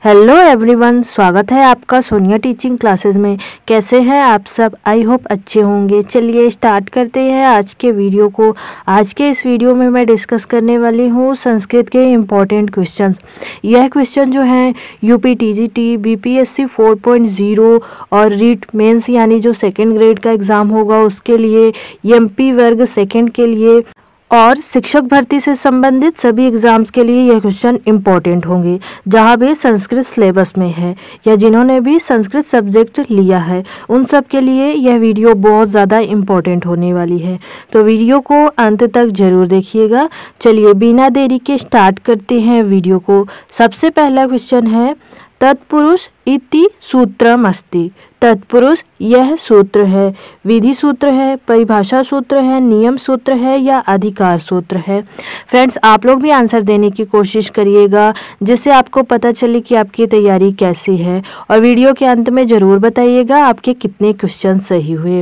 Hello everyone, स्वागत है आपका सोनिया टीचिंग क्लासेस में। कैसे हैं आप सब? आई होप अच्छे होंगे। चलिए स्टार्ट करते हैं आज के वीडियो को। आज के इस वीडियो में मैं डिस्कस करने वाली हूँ संस्कृत के इम्पॉर्टेंट क्वेश्चंस। यह क्वेश्चन जो हैं यूपी टीजीटी, बीपीएससी 4.0 और रीट मेंस यानी जो सेकेंड ग्रेड का एग्ज़ाम होगा उसके लिए, एमपी वर्ग सेकेंड के लिए और शिक्षक भर्ती से संबंधित सभी एग्जाम्स के लिए यह क्वेश्चन इम्पॉर्टेंट होंगे जहाँ भी संस्कृत सिलेबस में है या जिन्होंने भी संस्कृत सब्जेक्ट लिया है उन सब के लिए यह वीडियो बहुत ज़्यादा इम्पॉर्टेंट होने वाली है। तो वीडियो को अंत तक ज़रूर देखिएगा। चलिए बिना देरी के स्टार्ट करते हैं वीडियो को। सबसे पहला क्वेश्चन है, तत्पुरुष इति सूत्रम अस्ति। तत्पुरुष यह सूत्र है, विधि सूत्र है, परिभाषा सूत्र है, नियम सूत्र है या अधिकार सूत्र है। फ्रेंड्स, आप लोग भी आंसर देने की कोशिश करिएगा जिससे आपको पता चले कि आपकी तैयारी कैसी है, और वीडियो के अंत में ज़रूर बताइएगा आपके कितने क्वेश्चन सही हुए।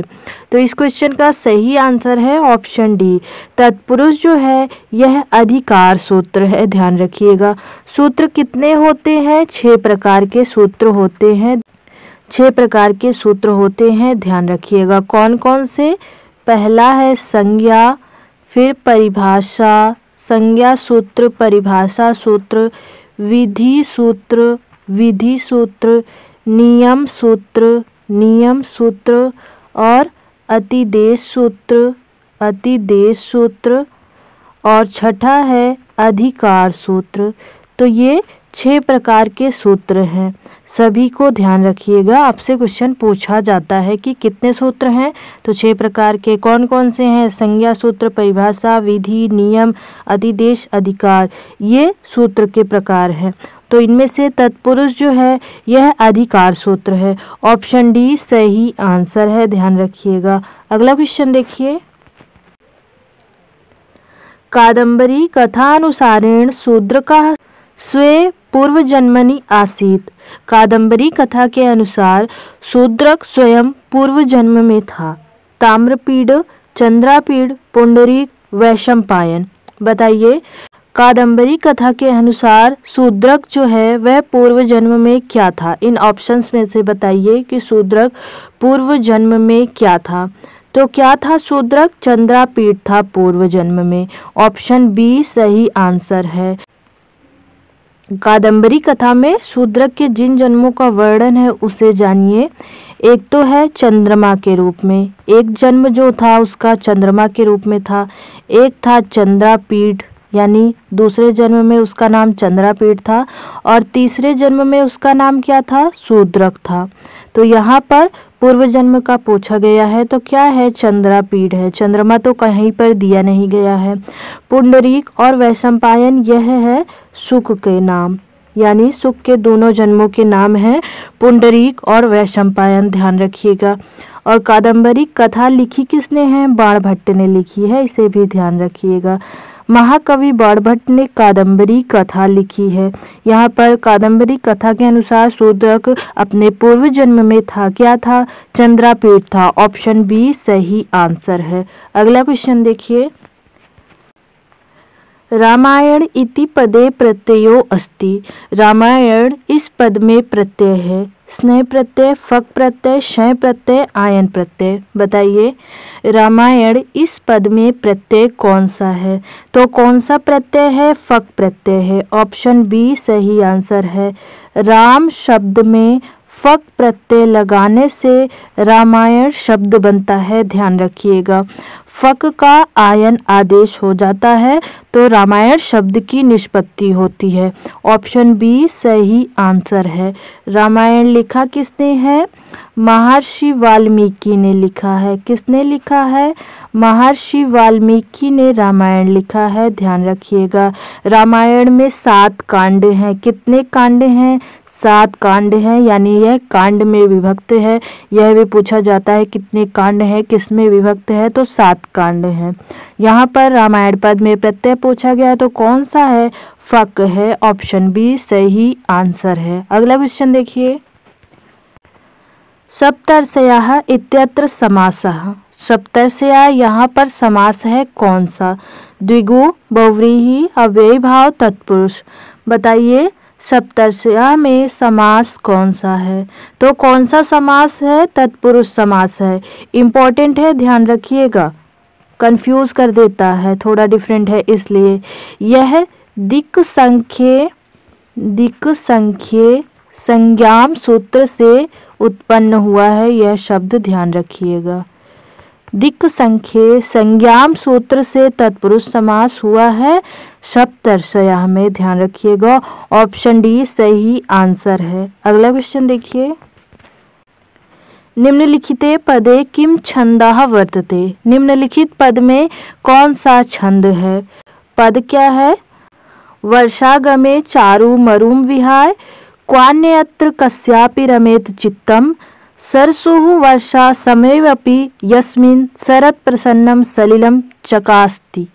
तो इस क्वेश्चन का सही आंसर है ऑप्शन डी। तत्पुरुष जो है यह अधिकार सूत्र है। ध्यान रखिएगा। सूत्र कितने होते हैं? 6 प्रकार के सूत्र होते हैं। 6 प्रकार के सूत्र होते हैं। ध्यान रखिएगा कौन कौन से। पहला है संज्ञा, फिर परिभाषा, संज्ञा सूत्र, परिभाषा सूत्र, विधि सूत्र, विधि सूत्र, नियम सूत्र, नियम सूत्र और अतिदेश सूत्र, अतिदेश सूत्र और छठा है अधिकार सूत्र। तो ये 6 प्रकार के सूत्र हैं। सभी को ध्यान रखिएगा। आपसे क्वेश्चन पूछा जाता है कि कितने सूत्र हैं, तो 6 प्रकार के कौन कौन से हैं? संज्ञा सूत्र, परिभाषा, विधि, नियम, अधिदेश, अधिकार, ये सूत्र के प्रकार हैं। तो इनमें से तत्पुरुष जो है यह अधिकार सूत्र है। ऑप्शन डी सही आंसर है। ध्यान रखिएगा। अगला क्वेश्चन देखिए। कादम्बरी कथानुसारेण शूद्र का स्वे पूर्व जन्मनि आसीत। कादम्बरी कथा के अनुसार शूद्रक स्वयं पूर्व जन्म में था। ताम्रपीड़, चंद्रापीड़, पुंडरीक, वैशंपायन। बताइए, कादम्बरी कथा के अनुसार शूद्रक जो है वह पूर्व जन्म में क्या था? इन ऑप्शंस में से बताइए कि शूद्रक पूर्व जन्म में क्या था। तो क्या था शूद्रक? चंद्रापीड़ था पूर्व जन्म में। ऑप्शन बी सही आंसर है। कादम्बरी कथा में शूद्रक के जिन जन्मों का वर्णन है उसे जानिए। एक तो है चंद्रमा के रूप में, एक जन्म जो था उसका चंद्रमा के रूप में था। एक था चंद्रापीड़ यानी दूसरे जन्म में उसका नाम चंद्रापीड़ था, और तीसरे जन्म में उसका नाम क्या था? शूद्रक था। तो यहाँ पर पूर्व जन्म का पूछा गया है तो क्या है? चंद्रापीड़ है। चंद्रमा तो कहीं पर दिया नहीं गया है। पुंडरीक और वैशंपायन यह है शुक के नाम, यानी शुक के दोनों जन्मों के नाम हैं पुंडरीक और वैशंपायन। ध्यान रखिएगा। और कादम्बरी कथा लिखी किसने है? बाणभट्ट ने लिखी है। इसे भी ध्यान रखिएगा। महाकवि बाणभट्ट ने कादम्बरी कथा लिखी है। यहाँ पर कादम्बरी कथा के अनुसार शूद्रक अपने पूर्व जन्म में था। क्या था? चंद्रापीड़ था। ऑप्शन बी सही आंसर है। अगला क्वेश्चन देखिए। रामायण इति पदे प्रत्ययो अस्ति। रामायण इस पद में प्रत्यय है। स्नेह प्रत्यय, फक प्रत्यय, शय प्रत्यय, आयन प्रत्यय। बताइए, रामायण इस पद में प्रत्यय कौन सा है? तो कौन सा प्रत्यय है? फक प्रत्यय है। ऑप्शन बी सही आंसर है। राम शब्द में फक प्रत्यय लगाने से रामायण शब्द बनता है। ध्यान रखिएगा। फक का आयन आदेश हो जाता है तो रामायण शब्द की निष्पत्ति होती है। ऑप्शन बी सही आंसर है। रामायण लिखा किसने है? महर्षि वाल्मीकि ने लिखा है। किसने लिखा है? महर्षि वाल्मीकि ने रामायण लिखा है। ध्यान रखिएगा। रामायण में 7 कांड हैं। कितने कांड हैं? 7 कांड हैं, यानी यह कांड में विभक्त है। यह भी पूछा जाता है कितने कांड हैं, किस में विभक्त है, तो 7 कांड हैं। यहाँ पर रामायण पद में प्रत्यय पूछा गया तो कौन सा है? फक है। ऑप्शन बी सही आंसर है। अगला क्वेश्चन देखिए। सप्तर्षयः इत्यत्र समासः। सप्तर्षया यहाँ पर समास है कौन सा? द्विगु, बहुव्रीहि, अव्ययीभाव, तत्पुरुष। बताइए, सप्तर्षया में समास कौन सा है? तो कौन सा समास है? तत्पुरुष समास है। इम्पोर्टेंट है, ध्यान रखिएगा, कंफ्यूज कर देता है, थोड़ा डिफरेंट है इसलिए। यह दिक् संख्ये संज्ञाम सूत्र से उत्पन्न हुआ है, यह शब्द ध्यान रखिएगा। दिक् संख्ये संज्ञाम सूत्र से तत्पुरुष समास हुआ है सप्तर्षया में, ध्यान रखिएगा। ऑप्शन डी सही आंसर है। अगला क्वेश्चन देखिए, निम्नलिखिते पदे किम छंदः वर्तते? निम्नलिखित पद में कौन सा छंद है? पद क्या है? वर्षागमे चारु मरुम विहाय क्वान्यत्र कस्यापि रमेत चित्तम सरसुः वर्षा समयेऽपि यस्मिन् शरत् प्रसन्नं सलिलं चकास्ति।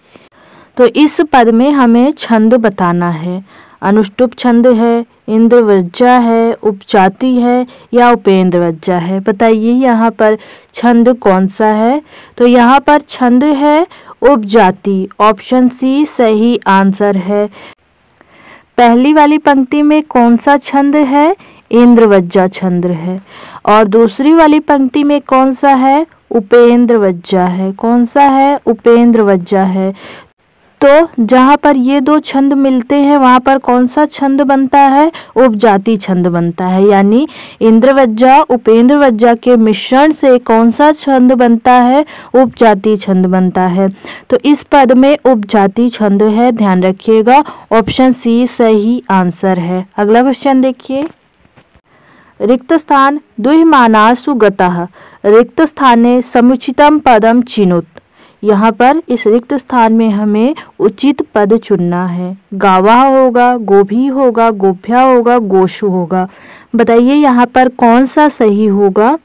तो इस पद में हमें छंद बताना है। अनुष्टुप छंद है, इंद्रवज्जा है, उपजाति है या उपेंद्रवज्जा है? बताइए यहाँ पर छंद कौन सा है? तो यहाँ पर छंद है उपजाति। ऑप्शन सी सही आंसर है। पहली वाली पंक्ति में कौन सा छंद है? इंद्रवज्जा छंद है। और दूसरी वाली पंक्ति में कौन सा है? उपेंद्रवज्जा है। कौन सा है? उपेंद्रवज्जा है। तो जहाँ पर ये दो छंद मिलते हैं वहाँ पर कौन सा छंद बनता है? उपजाति छंद बनता है। यानी इंद्रवज्जा उपेंद्रवज्जा के मिश्रण से कौन सा छंद बनता है? उपजाति छंद बनता है। तो इस पद में उपजाति छंद है, ध्यान रखिएगा। ऑप्शन सी सही आंसर है। अगला क्वेश्चन देखिए, रिक्त स्थान द्विमानासु गतः रिक्त स्थाने समुचितम पदम चिनुत। यहाँ पर इस रिक्त स्थान में हमें उचित पद चुनना है। गावा होगा, गोभी होगा, गोभ्या होगा, गोशु होगा। बताइए यहाँ पर कौन सा सही होगा?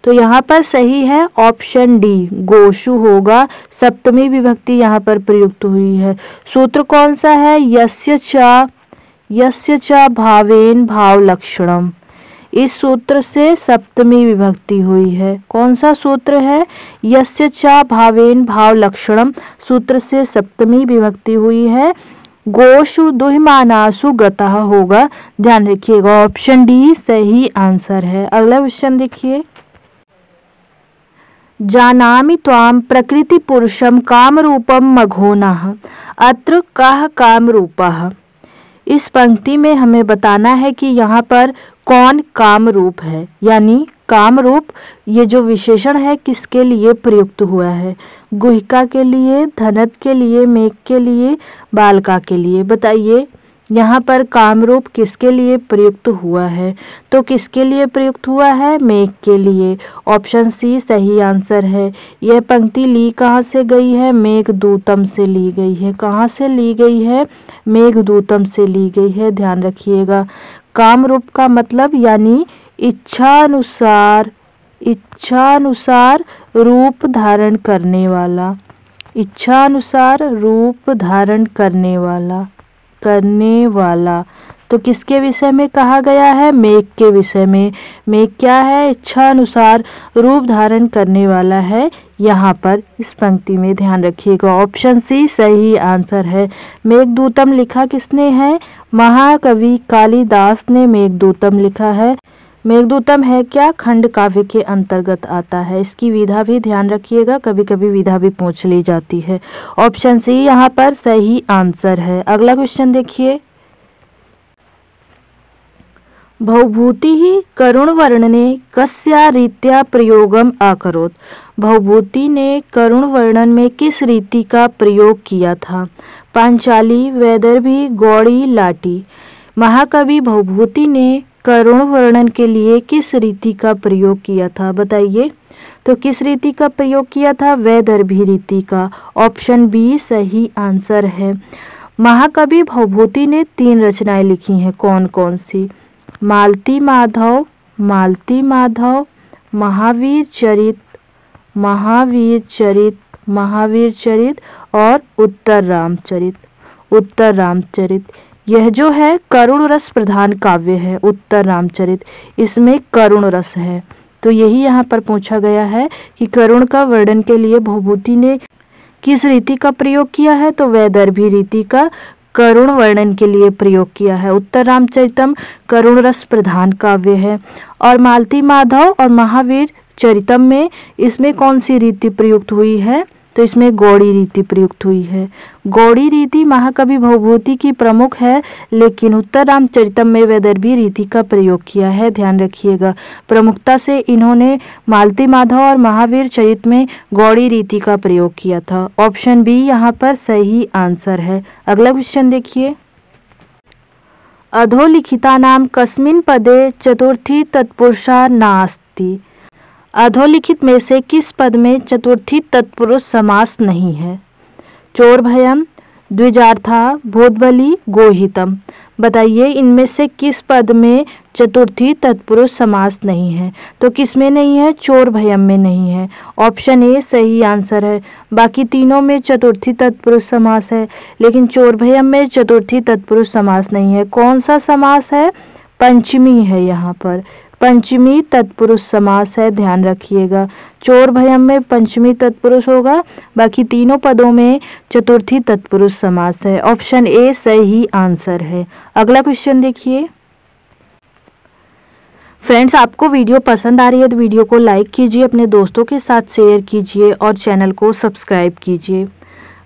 तो यहाँ पर सही है ऑप्शन डी, गोशु होगा। सप्तमी विभक्ति यहाँ पर प्रयुक्त हुई है। सूत्र कौन सा है? यस्य च भावेन भाव लक्षणम। इस सूत्र से सप्तमी विभक्ति हुई है। कौन सा सूत्र है? यस्य च भावेन भाव लक्षणम सूत्र से सप्तमी विभक्ति हुई है। गोशु दुहिमानासु गतः होगा, ध्यान रखिएगा। ऑप्शन डी सही आंसर है। अगला क्वेश्चन देखिए, जानामि त्वां प्रकृति पुरुषम कामरूपम मघोनः अत्र कः कामरूपः। इस पंक्ति में हमें बताना है कि यहाँ पर कौन काम रूप है। यानी काम रूप ये जो विशेषण है किसके लिए प्रयुक्त हुआ है? गुहिका के लिए, धनत के लिए, मेघ के लिए, बालका के लिए। बताइए यहाँ पर काम रूप किसके लिए प्रयुक्त हुआ है? तो किसके लिए प्रयुक्त हुआ है? मेघ के लिए। ऑप्शन सी सही आंसर है। यह पंक्ति ली कहाँ से गई है? मेघदूतम से ली गई है। कहाँ से ली गई है? मेघदूतम से ली गई है, ध्यान रखिएगा। काम रूप का मतलब यानी इच्छानुसार रूप धारण करने वाला। इच्छानुसार रूप धारण करने वाला। तो किसके विषय में कहा गया है? मेघ के विषय में। मेघ क्या है? इच्छानुसार रूप धारण करने वाला है यहाँ पर इस पंक्ति में, ध्यान रखिएगा। ऑप्शन सी सही आंसर है। मेघदूतम लिखा किसने है? महाकवि कालिदास ने मेघदूतम लिखा है। मेघदूतम है क्या? खंड काव्य के अंतर्गत आता है। इसकी विधा भी ध्यान रखिएगा, कभी कभी विधा भी पूछ ली जाती है। ऑप्शन सी यहाँ पर सही आंसर है। अगला क्वेश्चन देखिए, भवभूति ही करुण वर्णने कस्या रीत्या प्रयोगम अकरोत्। भवभूति ने करुण वर्णन में किस रीति का प्रयोग किया था? पांचाली, वैदर्भी, गौड़ी, लाटी। महाकवि भवभूति ने करुण वर्णन के लिए किस रीति का प्रयोग किया था? बताइए तो किस रीति का प्रयोग किया था? वैदर्भी रीति का। ऑप्शन बी सही आंसर है। महाकवि भवभूति ने 3 रचनाएं लिखी हैं। कौन कौन सी? मालती माधव, महावीर चरित और उत्तर रामचरित। यह जो है करुण रस प्रधान काव्य है, उत्तर रामचरित। इसमें करुण रस है। तो यही यहाँ पर पूछा गया है कि करुण का वर्णन के लिए भवभूति ने किस रीति का प्रयोग किया है? तो वैदर्भी रीति का करुण वर्णन के लिए प्रयोग किया है। उत्तर रामचरितम करुण रस प्रधान काव्य है। और मालती माधव और महावीर चरितम में इसमें कौन सी रीति प्रयुक्त हुई है? तो इसमें गौड़ी रीति प्रयुक्त हुई है। गौड़ी रीति महाकवि भवभूति की प्रमुख है, लेकिन उत्तर रामचरितम में वैदर्भी रीति का प्रयोग किया है, ध्यान रखिएगा। प्रमुखता से इन्होंने मालती माधव और महावीर चरित में गौड़ी रीति का प्रयोग किया था। ऑप्शन बी यहाँ पर सही आंसर है। अगला क्वेश्चन देखिए, अधोलिखितानां कस्मिन् पदे चतुर्थी तत्पुरुषा नास्ति। अधोलिखित में से किस पद में चतुर्थी तत्पुरुष समास नहीं है? चोरभयम, द्विजार्था, भूतबली, गोहितम। बताइए इनमें से किस पद में चतुर्थी तत्पुरुष समास नहीं है? तो किस में नहीं है? चोरभयम में नहीं है। ऑप्शन ए सही आंसर है। बाकी तीनों में चतुर्थी तत्पुरुष समास है, लेकिन चोरभयम में चतुर्थी तत्पुरुष समास नहीं है। कौन सा समास है? पंचमी है, यहाँ पर पंचमी तत्पुरुष समास है, ध्यान रखिएगा। चोर भयम में पंचमी तत्पुरुष होगा, बाकी तीनों पदों में चतुर्थी तत्पुरुष समास है। ऑप्शन ए सही आंसर है। अगला क्वेश्चन देखिए। फ्रेंड्स, आपको वीडियो पसंद आ रही है तो वीडियो को लाइक कीजिए, अपने दोस्तों के साथ शेयर कीजिए और चैनल को सब्सक्राइब कीजिए।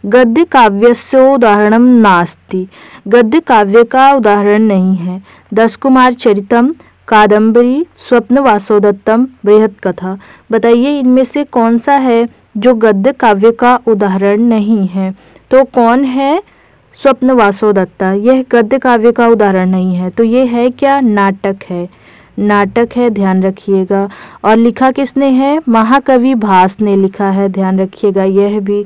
गद्य काव्यस्य उदाहरणम नास्ति। गद्य काव्य का उदाहरण नहीं है। दस कुमार चरितम, कादम्बरी, स्वप्न वासोदत्तम, बृहत कथा। बताइए इनमें से कौन सा है जो गद्य काव्य का उदाहरण नहीं है? तो कौन है? स्वप्न वासोदत्ता। यह गद्य काव्य का उदाहरण नहीं है, तो ये है क्या? नाटक है, नाटक है, ध्यान रखिएगा। और लिखा किसने है? महाकवि भास ने लिखा है, ध्यान रखिएगा। यह भी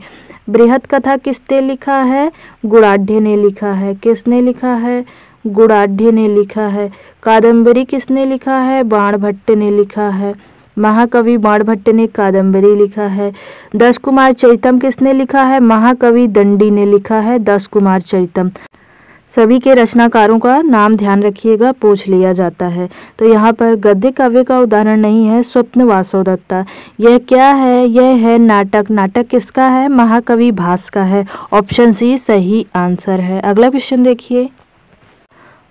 बृहत कथा किसने लिखा है? गुणाढ्य ने लिखा है। किसने लिखा है? गुणाढ्य ने लिखा है। कादम्बरी किसने लिखा है? बाणभट्ट ने लिखा है। महाकवि बाणभट्ट ने कादम्बरी लिखा है। दस कुमार चरितम किसने लिखा है? महाकवि दंडी ने लिखा है दस कुमार चरितम। सभी के रचनाकारों का नाम ध्यान रखिएगा, पूछ लिया जाता है। तो यहाँ पर गद्य काव्य का उदाहरण नहीं है स्वप्न वासोदत्ता। यह क्या है? यह है नाटक। नाटक किसका है? महाकवि भास का है। ऑप्शन सी सही आंसर है। अगला क्वेश्चन देखिए।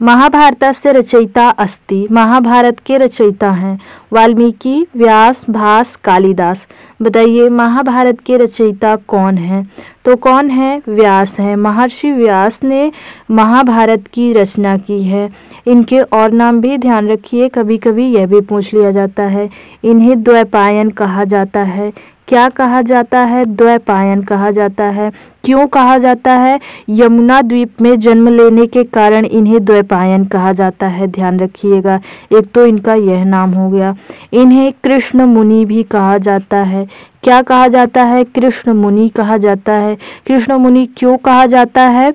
महाभारतस्य रचयिता अस्ति। महाभारत के रचयिता हैं वाल्मीकि, व्यास, भास, कालिदास। बताइए महाभारत के रचयिता कौन है? तो कौन है? व्यास है। महर्षि व्यास ने महाभारत की रचना की है। इनके और नाम भी ध्यान रखिए, कभी कभी यह भी पूछ लिया जाता है। इन्हें द्वैपायन कहा जाता है। क्या कहा जाता है? द्वैपायन कहा जाता है। क्यों कहा जाता है? यमुना द्वीप में जन्म लेने के कारण इन्हें द्वैपायन कहा जाता है, ध्यान रखिएगा। एक तो इनका यह नाम हो गया। इन्हें कृष्ण मुनि भी कहा जाता है। क्या कहा जाता है? कृष्ण मुनि कहा जाता है। कृष्ण मुनि क्यों कहा जाता है?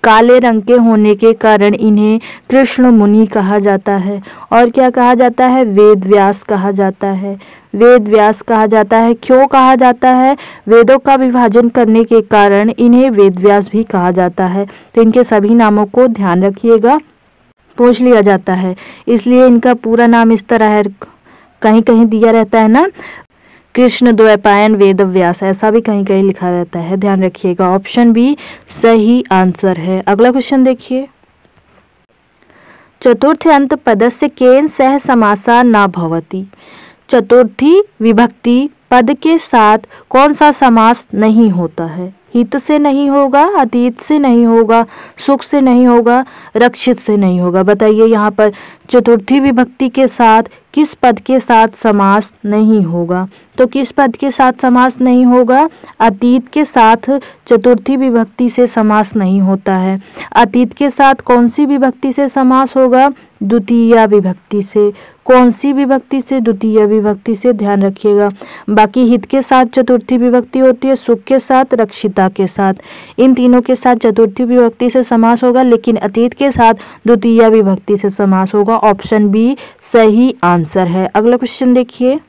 काले रंग के होने के कारण इन्हें कृष्ण मुनि कहा जाता है। और क्या कहा जाता है? वेद व्यास कहा जाता है। वेद व्यास कहा जाता है। क्यों कहा जाता है? वेदों का विभाजन करने के कारण इन्हें वेद व्यास भी कहा जाता है। तो इनके सभी नामों को ध्यान रखिएगा, पूछ लिया जाता है, इसलिए इनका पूरा नाम इस तरह है। कहीं कहीं दिया रहता है ना, कृष्ण द्वैपायन वेद व्यास, ऐसा भी कहीं कहीं लिखा रहता है, ध्यान रखिएगा। ऑप्शन बी सही आंसर है। अगला क्वेश्चन देखिए। चतुर्थ्यंत पदस्य केन सह समासा न भवति। चतुर्थी विभक्ति पद के साथ कौन सा समास नहीं होता है? हित से नहीं होगा, अतीत से नहीं होगा, सुख से नहीं होगा, रक्षित से नहीं होगा। बताइए यहाँ पर चतुर्थी विभक्ति के साथ किस पद के साथ समास नहीं होगा? तो किस पद के साथ समास नहीं होगा? अतीत के साथ चतुर्थी विभक्ति से समास नहीं होता है। अतीत के साथ कौन सी विभक्ति से समास होगा? द्वितीया विभक्ति से। कौन सी विभक्ति से? द्वितीय विभक्ति से, ध्यान रखिएगा। बाकी हित के साथ चतुर्थी विभक्ति होती है, सुख के साथ, रक्षिता के साथ। इन तीनों के साथ चतुर्थी विभक्ति से समास होगा, लेकिन अतीत के साथ द्वितीय विभक्ति से समास होगा। ऑप्शन बी सही आंसर है। अगला क्वेश्चन देखिए।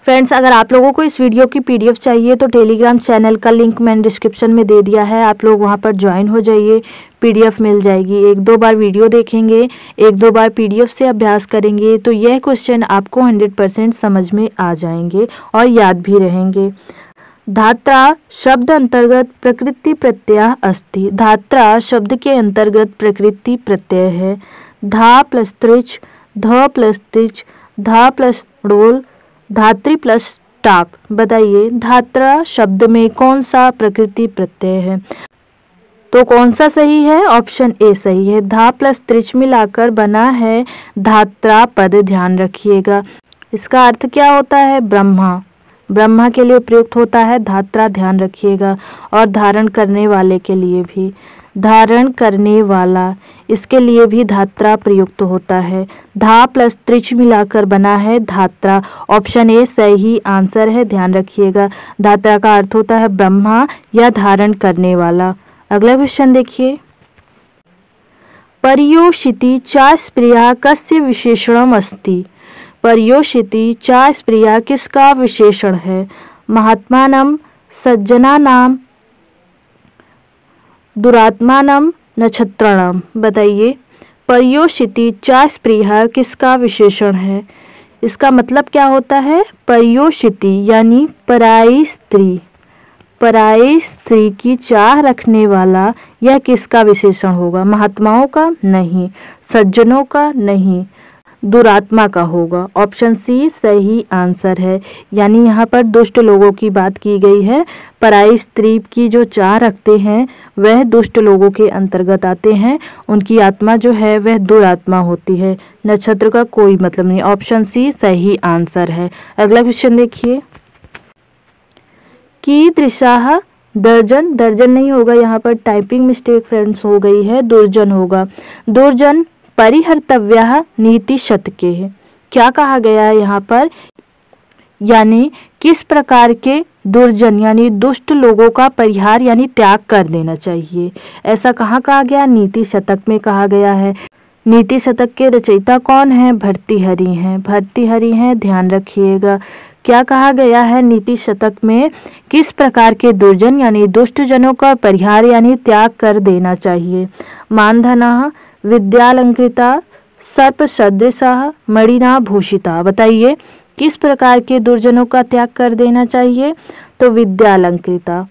फ्रेंड्स, अगर आप लोगों को इस वीडियो की पीडीएफ चाहिए तो टेलीग्राम चैनल का लिंक मैंने डिस्क्रिप्शन में दे दिया है, आप लोग वहां पर ज्वाइन हो जाइए, पीडीएफ मिल जाएगी। एक दो बार वीडियो देखेंगे, एक दो बार पीडीएफ से अभ्यास करेंगे तो यह क्वेश्चन आपको 100% समझ में आ जाएंगे और याद भी रहेंगे। धात्रा शब्द अंतर्गत प्रकृति प्रत्यय अस्ति। धात्रा शब्द के अंतर्गत प्रकृति प्रत्यय है। धा प्लस त्रिच, ध प्लस त्रिच, धा प्लस डोल, धात्री प्लस टाप। बताइए धात्रा शब्द में कौन सा प्रकृति प्रत्यय है? तो कौन सा सही है? ऑप्शन ए सही है। धा प्लस त्रिच मिलाकर बना है धात्रा पद। ध्यान रखिएगा। इसका अर्थ क्या होता है? ब्रह्मा। ब्रह्मा के लिए प्रयुक्त होता है धात्रा, ध्यान रखिएगा। और धारण करने वाले के लिए भी, धारण करने वाला, इसके लिए भी धात्रा प्रयुक्त होता है। धा प्लस त्रिच मिलाकर बना है धात्रा। ऑप्शन ए सही आंसर है, ध्यान रखिएगा। धात्रा का अर्थ होता है ब्रह्मा या धारण करने वाला। अगला क्वेश्चन देखिए। पर्युषिति च स्प्रिया कस्य विशेषणम अस्ति? पर्युषिति च स्प्रिया किसका विशेषण है? महात्मानं, सज्जनानां, दुरात्मानं, नक्षत्राणाम। बताइए पर्युषिति च स्प्रिया किसका विशेषण है? इसका मतलब क्या होता है? पर्युषिति यानी पराई स्त्री, पराई स्त्री की चाह रखने वाला, यह किसका विशेषण होगा? महात्माओं का नहीं, सज्जनों का नहीं, दुरात्मा का होगा। ऑप्शन सी सही आंसर है। यानी यहाँ पर दुष्ट लोगों की बात की गई है। पराई स्त्री की जो चाह रखते हैं वह दुष्ट लोगों के अंतर्गत आते हैं। उनकी आत्मा जो है वह दुरात्मा होती है। नक्षत्र का कोई मतलब नहीं। ऑप्शन सी सही आंसर है। अगला क्वेश्चन देखिए। कीदृशाः दर्जन, दर्जन नहीं होगा, यहाँ पर टाइपिंग मिस्टेक फ्रेंड्स हो गई है, दुर्जन होगा। दुर्जन परिहर्तव्यः नीति शतके। क्या कहा गया है यहाँ पर? यानी किस प्रकार के दुर्जन यानी दुष्ट लोगों का परिहार यानी त्याग कर देना चाहिए। ऐसा कहाँ कहा गया? नीति शतक में कहा गया है। नीति शतक के रचयिता कौन है? भर्तृहरि हैं। भर्तृहरि हैं, ध्यान रखिएगा। क्या कहा गया है नीति शतक में? किस प्रकार के दुर्जन यानी दुष्ट जनों का परिहार यानी त्याग कर देना चाहिए। मानधना, विद्यालंकृता, सर्प सदृशः, मणिना भूषिता। बताइए किस प्रकार के दुर्जनों का त्याग कर देना चाहिए? तो विद्यालंकृता।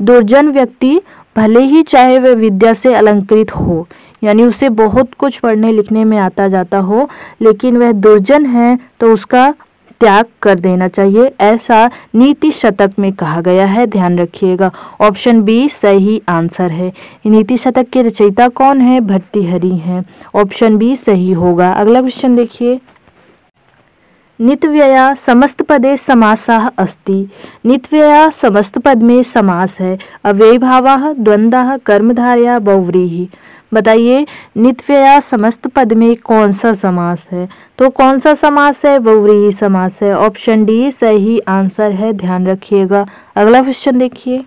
दुर्जन व्यक्ति भले ही चाहे वह विद्या से अलंकृत हो, यानी उसे बहुत कुछ पढ़ने लिखने में आता जाता हो, लेकिन वह दुर्जन है तो उसका त्याग कर देना चाहिए, ऐसा नीति शतक में कहा गया है। ध्यान रखिएगा। ऑप्शन बी सही आंसर है। नीति शतक के रचयिता कौन है? भर्तृहरि हैं। ऑप्शन बी सही होगा। अगला क्वेश्चन देखिए। नित्यव्यया समस्त पदे समासः अस्ति। नित्यव्यया समस्त पद में समास है। अव्ययीभावः, द्वंद्वः, कर्मधारया, बहुव्रीहि। बताइए नित्यव्यया समस्त पद में कौन सा समास है? तो कौन सा समास है? बहुव्रीहि समास है। ऑप्शन डी सही आंसर है, ध्यान रखिएगा। अगला क्वेश्चन देखिए।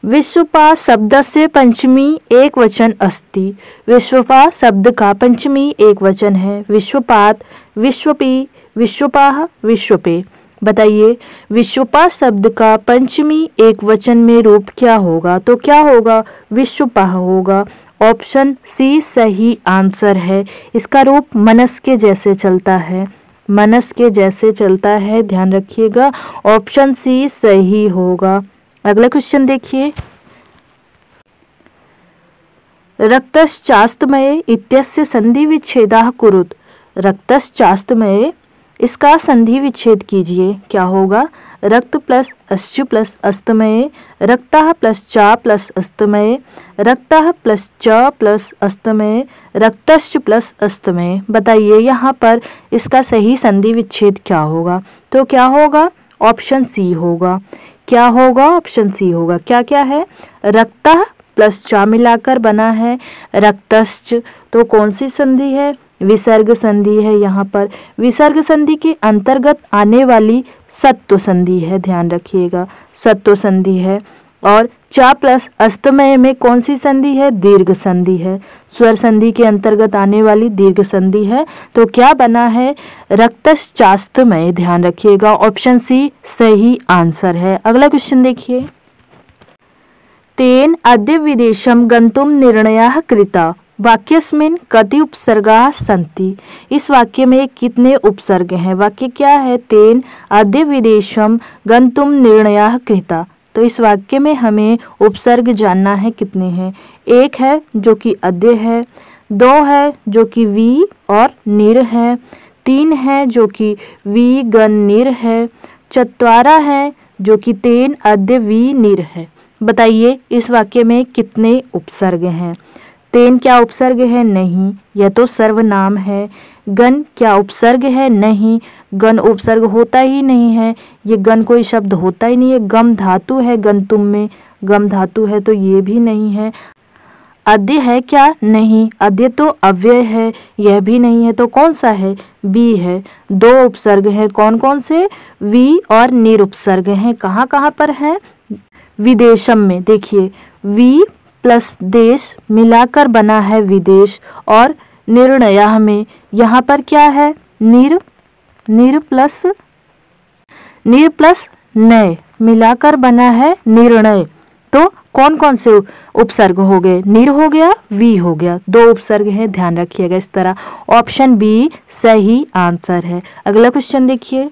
विश्वपा शब्द से पंचमी एक वचन अस्ति। विश्वपा शब्द का पंचमी एक वचन है। विश्वपात, विश्वपी, विश्वपाह, विश्वपे। बताइए विश्वपा शब्द का पंचमी एक वचन में रूप क्या होगा? तो क्या होगा? विश्वपाह होगा। ऑप्शन सी सही आंसर है। इसका रूप मनस के जैसे चलता है, मनस के जैसे चलता है, ध्यान रखिएगा। ऑप्शन सी सही होगा। अगला क्वेश्चन देखिए। रक्तश्चास्तमये इत्यस्य संधि विच्छेदः कुरुत। रक्तश्चास्तमये, इसका संधि विच्छेद कीजिए। क्या होगा? रक्त प्लस अश्चु प्लस अस्तमये, रक्तः प्लस चा प्लस अस्तमये, रक्तः प्लस च प्लस अस्तमये, रक्तश्च प्लस अस्तमये। बताइए यहाँ पर इसका सही संधि विच्छेद क्या होगा? तो क्या होगा? ऑप्शन सी होगा। क्या होगा? ऑप्शन सी होगा। क्या क्या है? रक्तः प्लस चा मिलाकर बना है रक्तश्च। तो कौन सी संधि है? विसर्ग संधि है। यहाँ पर विसर्ग संधि के अंतर्गत आने वाली सत्व संधि है, ध्यान रखिएगा। सत्व संधि है। और चा प्लस अस्तमय में कौन सी संधि है? दीर्घ संधि है। स्वर संधि के अंतर्गत आने वाली दीर्घ संधि है। तो क्या बना है? रक्तश्चास्तमय, ध्यान रखिएगा। ऑप्शन सी सही आंसर है। अगला क्वेश्चन देखिए। तेन अद्य विदेशम गंतुम निर्णयः कृता। वाक्यस्मिन् कति उपसर्गाः सन्ति। इस वाक्य में कितने उपसर्ग हैं। वाक्य क्या है, तेन अद्य विदेशम गंतुम निर्णयः कृता। तो इस वाक्य में हमें उपसर्ग जानना है कितने हैं। एक है जो कि अद्य है, दो है जो कि वी और निर है, तीन है जो कि वी गण निर है, चत्वारा है जो कि तेन अद्य वी निर है। बताइए इस वाक्य में कितने उपसर्ग हैं। तेन क्या उपसर्ग है, नहीं, यह तो सर्वनाम है। गण क्या उपसर्ग है, नहीं, गण उपसर्ग होता ही नहीं है, ये गण कोई शब्द होता ही नहीं है। गम धातु है, गंतुम में गम धातु है तो ये भी नहीं है। अद्य है क्या, नहीं, अद्य तो अव्यय है, यह भी नहीं है। तो कौन सा है, बी है। दो उपसर्ग हैं, कौन कौन से, वी और निर उपसर्ग हैं। कहाँ कहाँ पर है, विदेशम में। देखिए वी प्लस देश मिलाकर बना है विदेश, और निर्णय में यहाँ पर क्या है, निर प्लस नय मिलाकर बना है निर्णय। तो कौन कौन से उपसर्ग हो गए, निर हो गया, वी हो गया, दो उपसर्ग हैं, ध्यान रखिएगा इस तरह। ऑप्शन बी सही आंसर है। अगला क्वेश्चन देखिए,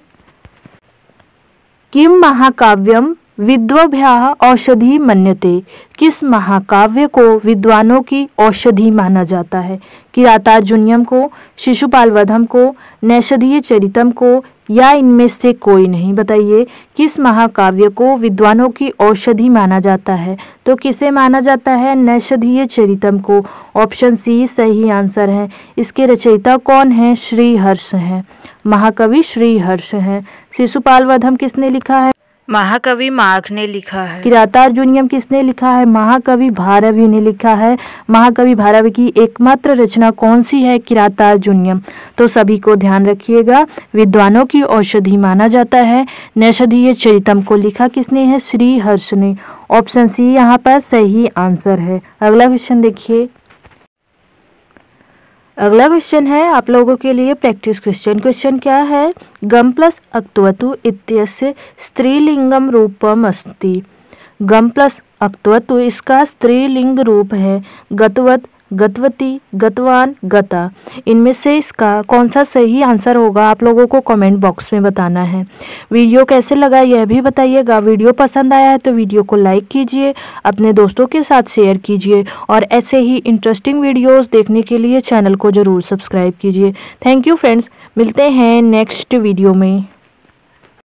किम महाकाव्यम विद्वभ्याः औषधि मन्यते। किस महाकाव्य को विद्वानों की औषधि माना जाता है। किरातार्जुनीयम को, शिशुपाल वधम को, नैषधीय चरितम को, या इनमें से कोई नहीं। बताइए किस महाकाव्य को विद्वानों की औषधि माना जाता है। तो किसे माना जाता है, नैषधीय चरितम को। ऑप्शन सी सही आंसर है। इसके रचयिता कौन है, श्रीहर्ष हैं, महाकवि श्रीहर्ष हैं। शिशुपाल वधम किसने लिखा है, महाकवि माघ ने लिखा है। किरातार्जुनीयम किसने लिखा है, महाकवि भारवी ने लिखा है। महाकवि भारवी की एकमात्र रचना कौन सी है, किरातार्जुनीयम। तो सभी को ध्यान रखिएगा, विद्वानों की औषधि माना जाता है। नैषधीय चरितम को लिखा किसने है, श्रीहर्ष ने। ऑप्शन सी यहाँ पर सही आंसर है। अगला क्वेश्चन देखिए, अगला क्वेश्चन है आप लोगों के लिए प्रैक्टिस क्वेश्चन। क्वेश्चन क्या है, गम प्लस अक्तवतु इत्यस्य स्त्रीलिंगम रूपम अस्ति। गम प्लस अक्तवतु इसका स्त्रीलिंग रूप है, गतवत, गतवती, गतवान, गता। इनमें से इसका कौन सा सही आंसर होगा आप लोगों को कमेंट बॉक्स में बताना है। वीडियो कैसे लगा यह भी बताइएगा। वीडियो पसंद आया है तो वीडियो को लाइक कीजिए, अपने दोस्तों के साथ शेयर कीजिए, और ऐसे ही इंटरेस्टिंग वीडियोस देखने के लिए चैनल को ज़रूर सब्सक्राइब कीजिए। थैंक यू फ्रेंड्स, मिलते हैं नेक्स्ट वीडियो में।